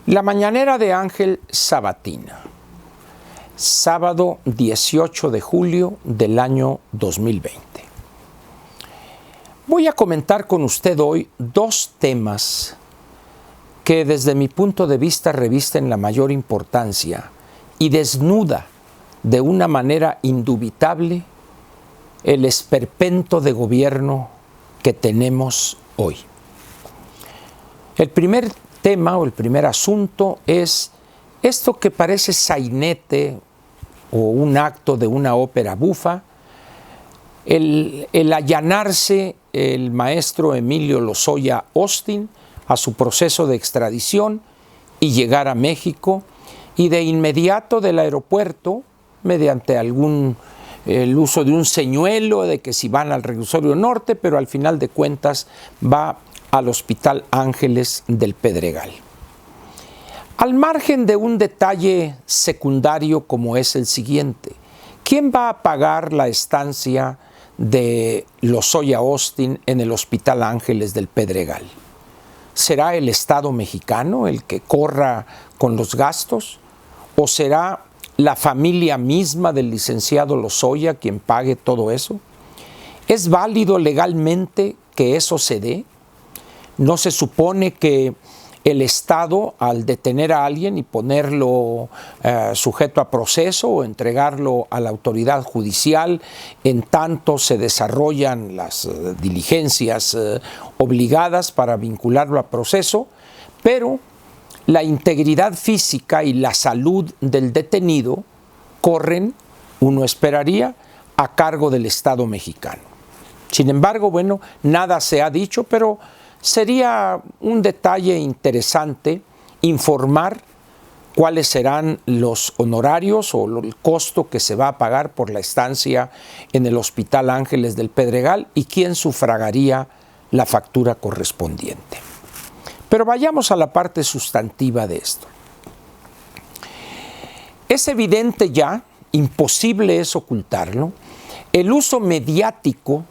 La mañanera de Ángel Sabatina, sábado 18 de julio del año 2020. Voy a comentar con usted hoy dos temas que desde mi punto de vista revisten la mayor importancia y desnuda de una manera indubitable el esperpento de gobierno que tenemos hoy. El primer tema o el primer asunto es esto que parece sainete o un acto de una ópera bufa, el allanarse el maestro Emilio Lozoya Austin a su proceso de extradición y llegar a México y de inmediato del aeropuerto, mediante el uso de un señuelo de que si van al reclusorio norte, pero al final de cuentas va al Hospital Ángeles del Pedregal. Al margen de un detalle secundario como es el siguiente: ¿quién va a pagar la estancia de Lozoya Austin en el Hospital Ángeles del Pedregal? ¿Será el Estado mexicano el que corra con los gastos? ¿O será la familia misma del licenciado Lozoya quien pague todo eso? ¿Es válido legalmente que eso se dé? ¿No se supone que el Estado, al detener a alguien y ponerlo sujeto a proceso o entregarlo a la autoridad judicial, en tanto se desarrollan las diligencias obligadas para vincularlo a proceso, pero la integridad física y la salud del detenido corren, uno esperaría, a cargo del Estado mexicano? Sin embargo, bueno, nada se ha dicho, pero sería un detalle interesante informar cuáles serán los honorarios o el costo que se va a pagar por la estancia en el Hospital Ángeles del Pedregal y quién sufragaría la factura correspondiente. Pero vayamos a la parte sustantiva de esto. Es evidente ya, imposible es ocultarlo, el uso mediático,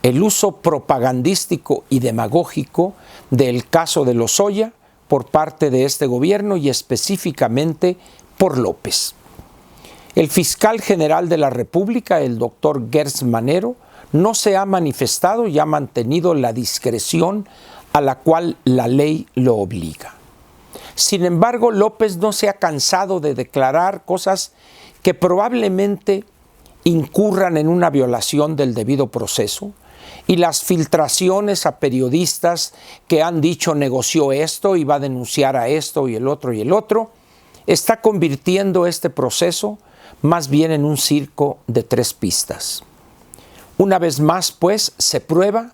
el uso propagandístico y demagógico del caso de Lozoya por parte de este gobierno y específicamente por López. El fiscal general de la República, el doctor Gertz Manero, no se ha manifestado y ha mantenido la discreción a la cual la ley lo obliga. Sin embargo, López no se ha cansado de declarar cosas que probablemente incurran en una violación del debido proceso, y las filtraciones a periodistas que han dicho negoció esto y va a denunciar a esto y el otro, está convirtiendo este proceso más bien en un circo de tres pistas. Una vez más, pues, se prueba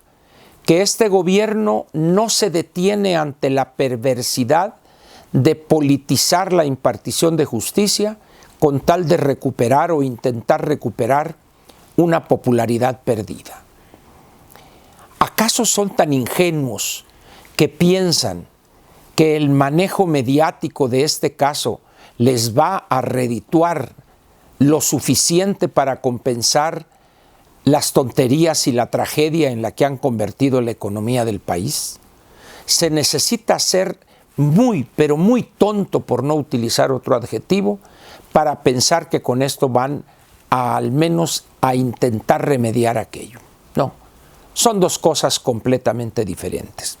que este gobierno no se detiene ante la perversidad de politizar la impartición de justicia con tal de recuperar o intentar recuperar una popularidad perdida. ¿Acaso son tan ingenuos que piensan que el manejo mediático de este caso les va a redituar lo suficiente para compensar las tonterías y la tragedia en la que han convertido la economía del país? Se necesita ser muy, pero muy tonto, por no utilizar otro adjetivo, para pensar que con esto van al menos a intentar remediar aquello. No. Son dos cosas completamente diferentes.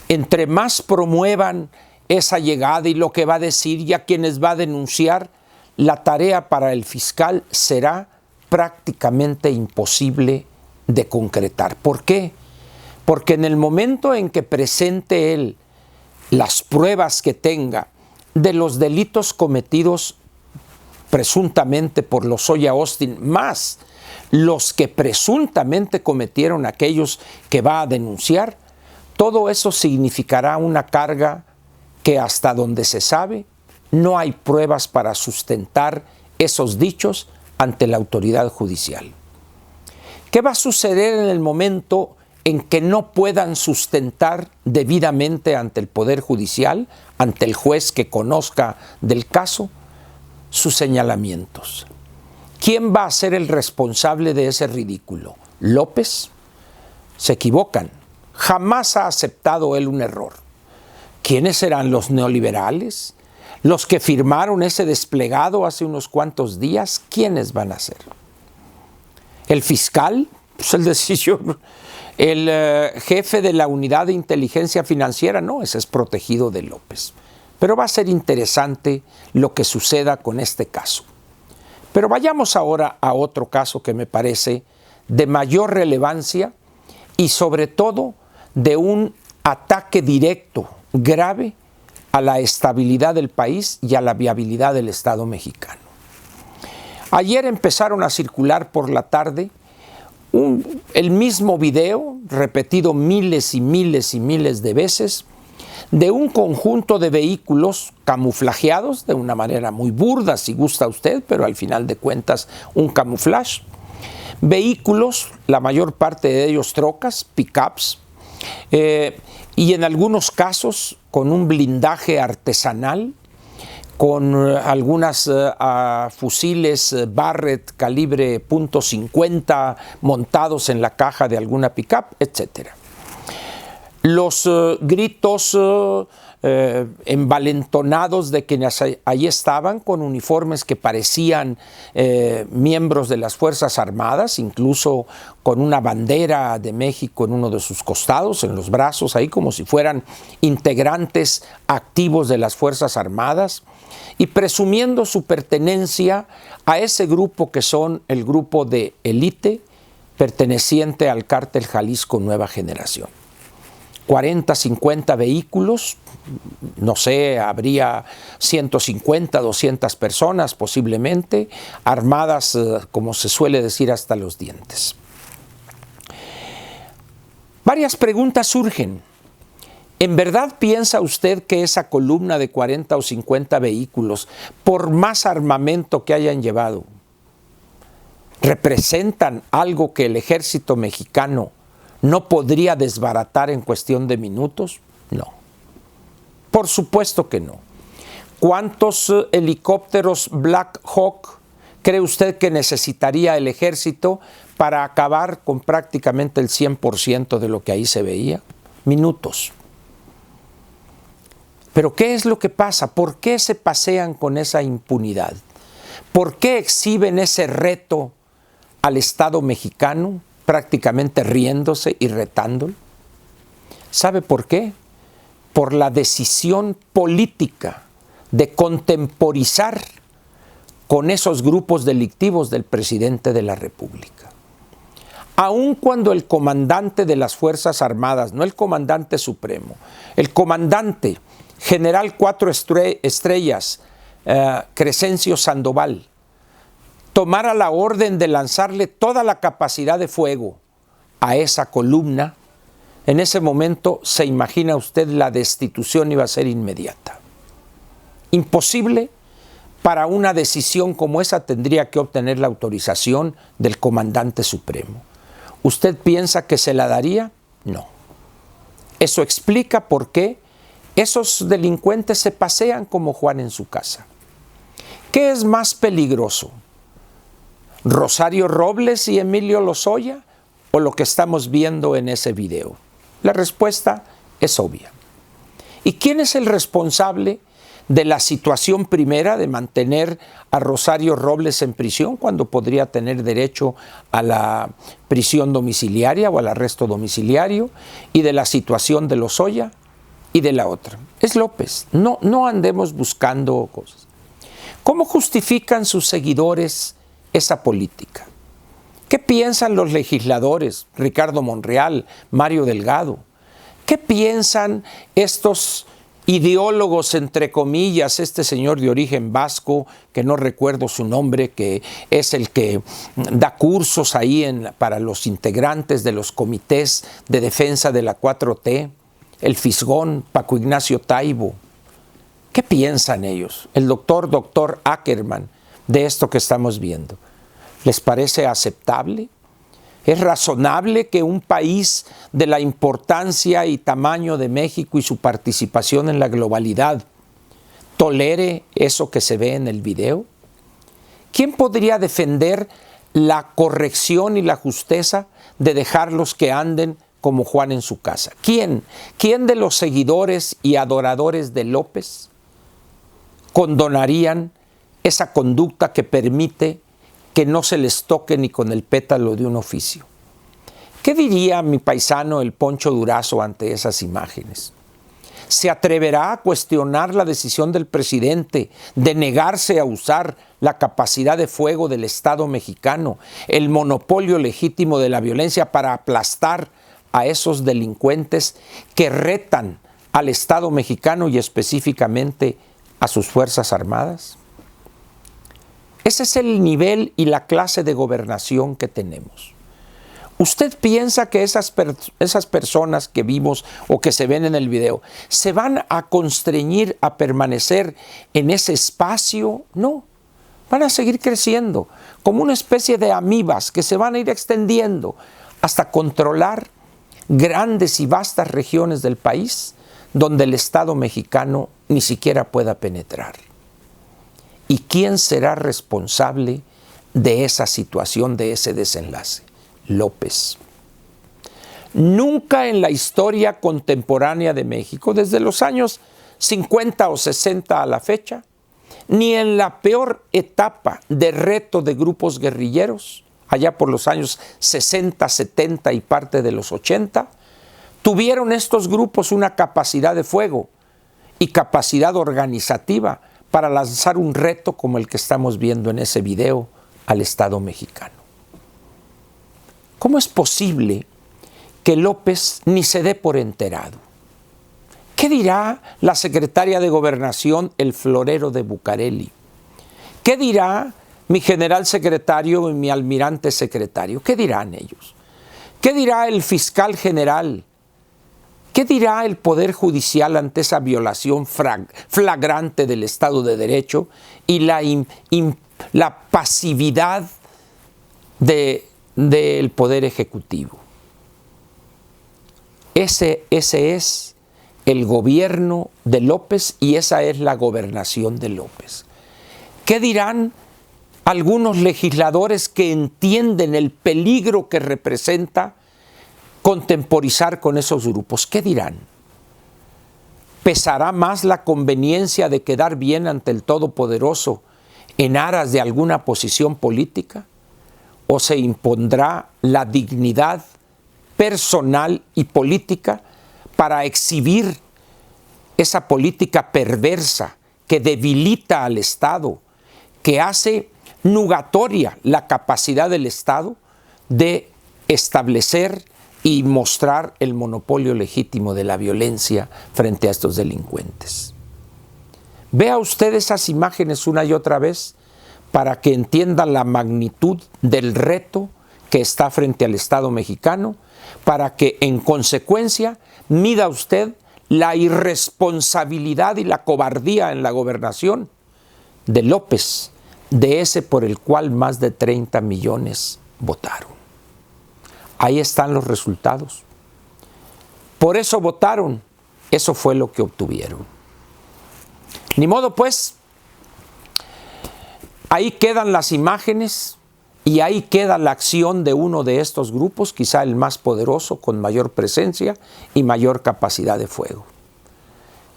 Entre más promuevan esa llegada y lo que va a decir y a quienes va a denunciar, la tarea para el fiscal será prácticamente imposible de concretar. ¿Por qué? Porque en el momento en que presente él las pruebas que tenga de los delitos cometidos presuntamente por Lozoya Austin, más los que presuntamente cometieron aquellos que va a denunciar, todo eso significará una carga que, hasta donde se sabe, no hay pruebas para sustentar esos dichos ante la autoridad judicial. ¿Qué va a suceder en el momento en que no puedan sustentar debidamente ante el Poder Judicial, ante el juez que conozca del caso, sus señalamientos? ¿Quién va a ser el responsable de ese ridículo? ¿López? Se equivocan. Jamás ha aceptado él un error. ¿Quiénes serán los neoliberales? ¿Los que firmaron ese desplegado hace unos cuantos días? ¿Quiénes van a ser? ¿El fiscal? Pues el decision. ¿El jefe de la unidad de inteligencia financiera? No, ese es protegido de López. Pero va a ser interesante lo que suceda con este caso. Pero vayamos ahora a otro caso que me parece de mayor relevancia y sobre todo de un ataque directo, grave, a la estabilidad del país y a la viabilidad del Estado mexicano. Ayer empezaron a circular por la tarde el mismo video, repetido miles y miles y miles de veces, de un conjunto de vehículos camuflajeados de una manera muy burda, si gusta usted, pero al final de cuentas un camuflaje. Vehículos, la mayor parte de ellos trocas, pickups, y en algunos casos con un blindaje artesanal, con algunas fusiles Barrett calibre .50 montados en la caja de alguna pickup, etc. Los gritos envalentonados de quienes ahí estaban con uniformes que parecían miembros de las Fuerzas Armadas, incluso con una bandera de México en uno de sus costados, en los brazos, ahí como si fueran integrantes activos de las Fuerzas Armadas, y presumiendo su pertenencia a ese grupo que son el grupo de élite perteneciente al cártel Jalisco Nueva Generación. 40, 50 vehículos, no sé, habría 150, 200 personas posiblemente, armadas, como se suele decir, hasta los dientes. Varias preguntas surgen. ¿En verdad piensa usted que esa columna de 40 o 50 vehículos, por más armamento que hayan llevado, representan algo que el ejército mexicano no podría desbaratar en cuestión de minutos? No. Por supuesto que no. ¿Cuántos helicópteros Black Hawk cree usted que necesitaría el ejército para acabar con prácticamente el 100% de lo que ahí se veía? Minutos. Pero ¿qué es lo que pasa? ¿Por qué se pasean con esa impunidad? ¿Por qué exhiben ese reto al Estado mexicano, prácticamente riéndose y retándolo? ¿Sabe por qué? Por la decisión política de contemporizar con esos grupos delictivos del presidente de la República. Aun cuando el comandante de las Fuerzas Armadas, no el comandante supremo, el comandante general 4 estrellas, Crescencio Sandoval, tomara la orden de lanzarle toda la capacidad de fuego a esa columna, en ese momento se imagina usted la destitución iba a ser inmediata. Imposible. Para una decisión como esa tendría que obtener la autorización del comandante supremo. ¿Usted piensa que se la daría? No. Eso explica por qué esos delincuentes se pasean como Juan en su casa. ¿Qué es más peligroso? ¿Rosario Robles y Emilio Lozoya o lo que estamos viendo en ese video? La respuesta es obvia. ¿Y quién es el responsable de la situación primera de mantener a Rosario Robles en prisión cuando podría tener derecho a la prisión domiciliaria o al arresto domiciliario, y de la situación de Lozoya y de la otra? Es López. No andemos buscando cosas. ¿Cómo justifican sus seguidores esa política? ¿Qué piensan los legisladores, Ricardo Monreal, Mario Delgado? ¿Qué piensan estos ideólogos, entre comillas, este señor de origen vasco, que no recuerdo su nombre, que es el que da cursos ahí para los integrantes de los comités de defensa de la 4T, el Fisgón, Paco Ignacio Taibo? ¿Qué piensan ellos? El doctor Ackerman, de esto que estamos viendo. ¿Les parece aceptable? ¿Es razonable que un país de la importancia y tamaño de México y su participación en la globalidad tolere eso que se ve en el video? ¿Quién podría defender la corrección y la justeza de dejarlos que anden como Juan en su casa. ¿Quién? ¿Quién de los seguidores y adoradores de López condonarían esa conducta que permite que no se les toque ni con el pétalo de un oficio? ¿Qué diría mi paisano el Poncho Durazo ante esas imágenes? ¿Se atreverá a cuestionar la decisión del presidente de negarse a usar la capacidad de fuego del Estado mexicano, el monopolio legítimo de la violencia para aplastar a esos delincuentes que retan al Estado mexicano y específicamente a sus Fuerzas Armadas? Ese es el nivel y la clase de gobernación que tenemos. ¿Usted piensa que esas personas que vimos o que se ven en el video se van a constreñir a permanecer en ese espacio? No, van a seguir creciendo como una especie de amibas que se van a ir extendiendo hasta controlar grandes y vastas regiones del país donde el Estado mexicano ni siquiera pueda penetrar. ¿Y quién será responsable de esa situación, de ese desenlace? López. Nunca en la historia contemporánea de México, desde los años 50 o 60 a la fecha, ni en la peor etapa de reto de grupos guerrilleros, allá por los años 60, 70 y parte de los 80, tuvieron estos grupos una capacidad de fuego y capacidad organizativa para lanzar un reto como el que estamos viendo en ese video al Estado mexicano. ¿Cómo es posible que López ni se dé por enterado? ¿Qué dirá la secretaria de Gobernación, el florero de Bucareli? ¿Qué dirá mi general secretario y mi almirante secretario? ¿Qué dirán ellos? ¿Qué dirá el fiscal general? ¿Qué dirá el Poder Judicial ante esa violación flagrante del Estado de Derecho y la pasividad del Poder Ejecutivo? Ese es el gobierno de López y esa es la gobernación de López. ¿Qué dirán algunos legisladores que entienden el peligro que representa contemporizar con esos grupos? ¿Qué dirán? ¿Pesará más la conveniencia de quedar bien ante el Todopoderoso en aras de alguna posición política? ¿O se impondrá la dignidad personal y política para exhibir esa política perversa que debilita al Estado, que hace nugatoria la capacidad del Estado de establecer y mostrar el monopolio legítimo de la violencia frente a estos delincuentes? Vea usted esas imágenes una y otra vez para que entienda la magnitud del reto que está frente al Estado mexicano, para que en consecuencia mida usted la irresponsabilidad y la cobardía en la gobernación de López, de ese por el cual más de 30 millones votaron. Ahí están los resultados. Por eso votaron, eso fue lo que obtuvieron. Ni modo pues, ahí quedan las imágenes y ahí queda la acción de uno de estos grupos, quizá el más poderoso, con mayor presencia y mayor capacidad de fuego.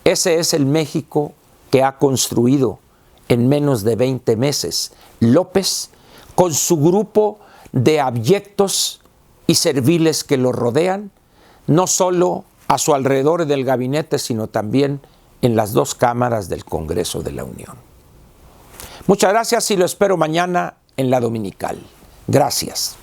Ese es el México que ha construido en menos de 20 meses López con su grupo de abyectos y serviles que lo rodean, no solo a su alrededor del gabinete, sino también en las dos cámaras del Congreso de la Unión. Muchas gracias y lo espero mañana en la Dominical. Gracias.